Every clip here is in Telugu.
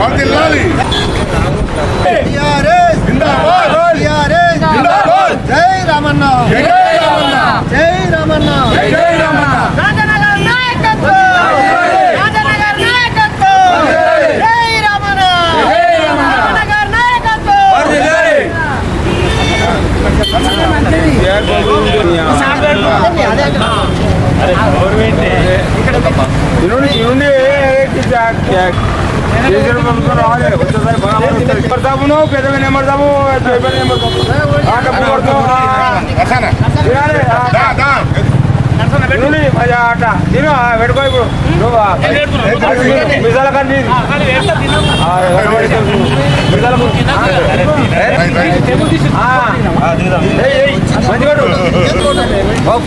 వర్ధిల్లాలి టిఆర్ఎస్ జిందాబాద్ టిఆర్ఎస్ జిందాబాద్ జై రామన్న జై రామన్న జై రామన్న జై రామన్న రాజనగర్ నాయకత్వం రాజనగర్ నాయకత్వం జై రామన్న జై రామన్న రాజనగర్ నాయకత్వం వర్ధిల్లాలి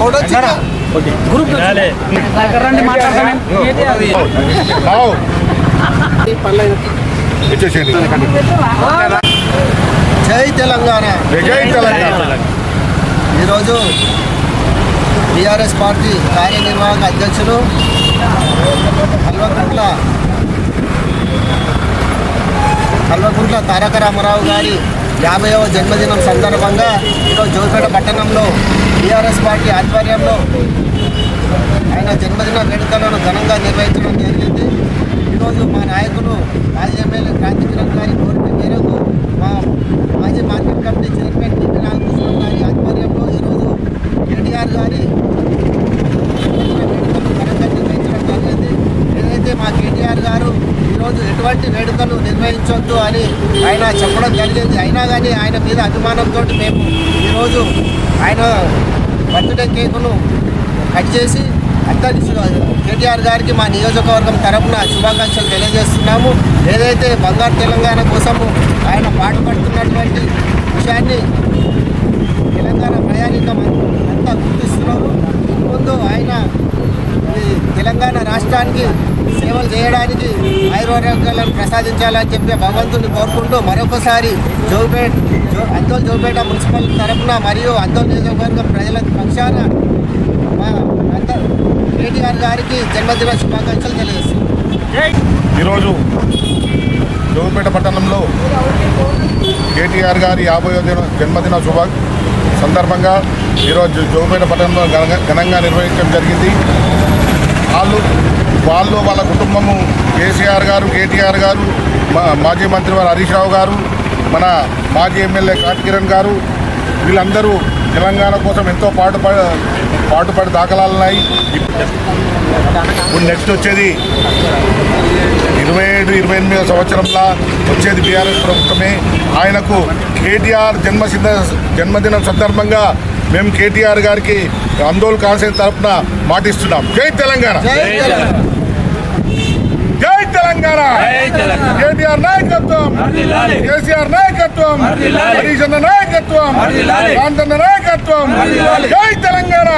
ఫోటో జై తెలంగాణ జై తెలంగాణ ఈరోజు టీఆర్ఎస్ పార్టీ కార్యనిర్వాహక అధ్యక్షులు కల్వకుంట్ల తారక రామారావు గారి 50వ జన్మదినం సందర్భంగా ఈరోజు జోగిపేట పట్టణంలో టీఆర్ఎస్ పార్టీ ఆధ్వర్యంలో ఆయన జన్మదిన వేడుకలను ఘనంగా నిర్వహించడం జరిగింది. ఈరోజు మా నాయకులు మాజీ ఎమ్మెల్యే క్రాంతి కిరణ్ గారి కోరిక మేరకు మా మాజీ market committee chairman TP Nagakrishna గారి ఆధ్వర్యంలో ఈరోజు కేటీఆర్ గారి జన్మదిన వేడుకలు ఘనంగా నిర్వహించడం జరిగింది. ఏదైతే మా కేటీఆర్ గారు ఈరోజు ఎటువంటి వేడుకలు నిర్వహించొద్దు అని ఆయన చెప్పడం జరిగింది. అయినా కానీ ఆయన మీద అభిమానంతో మేము ఈరోజు ఆయన బర్త్డే కేకును కట్ చేసి అందరికీ కేటీఆర్ గారికి మా నియోజకవర్గం తరఫున శుభాకాంక్షలు తెలియజేస్తున్నాము. ఏదైతే బంగారు తెలంగాణ కోసము ఆయన పాటుపడుతున్నటువంటి విషయాన్ని తెలంగాణ ప్రయాణికం అంతా గుర్తిస్తున్నారు. ముందు ఆయన తెలంగాణ రాష్ట్రానికి సేవలు చేయడానికి ఆయుర్వేదాలను ప్రసాదించాలని చెప్పి భగవంతుని కోరుకుంటూ మరొకసారి అందోల్ జోగిపేట మున్సిపల్ తరఫున మరియు అందోల్ నియోజకవర్గం ప్రజల పక్షాన మా కేటీఆర్ గారికి జన్మదిన శుభాకాంక్షలు తెలియజేస్తున్నాం. ఈరోజు జోగిపేట పట్టణంలో కేటీఆర్ గారి 50వ జన్మదిన సందర్భంగా ఈరోజు జోగిపేట పట్టణంలో ఘనంగా నిర్వహించడం జరిగింది. వాళ్ళు వాళ్ళ కుటుంబము కేసీఆర్ గారు, కేటీఆర్ గారు, మాజీ మంత్రి వారు హరీష్ రావు గారు, మన మాజీ ఎమ్మెల్యే క్రాంతి కిరణ్ గారు, వీళ్ళందరూ తెలంగాణ కోసం ఎంతో పాటుపడి దాఖలాలున్నాయి. ఇప్పుడు నెక్స్ట్ వచ్చేది 27-28వ సంవత్సరంలో వచ్చేది బీఆర్ఎస్ ప్రభుత్వమే. ఆయనకు కేటీఆర్ జన్మదినం సందర్భంగా మేము కేటీఆర్ గారికి ఆందోళన కాన్సెన్స్ తరఫున మాటిస్తున్నాం. జై తెలంగాణ, జై తెలంగాణ, కేటీఆర్ నాయకత్వం, కేసీఆర్ నాయకత్వం, హరీష్ అన్న నాయకత్వం, కాంతన్న నాయకత్వం, జై తెలంగాణ.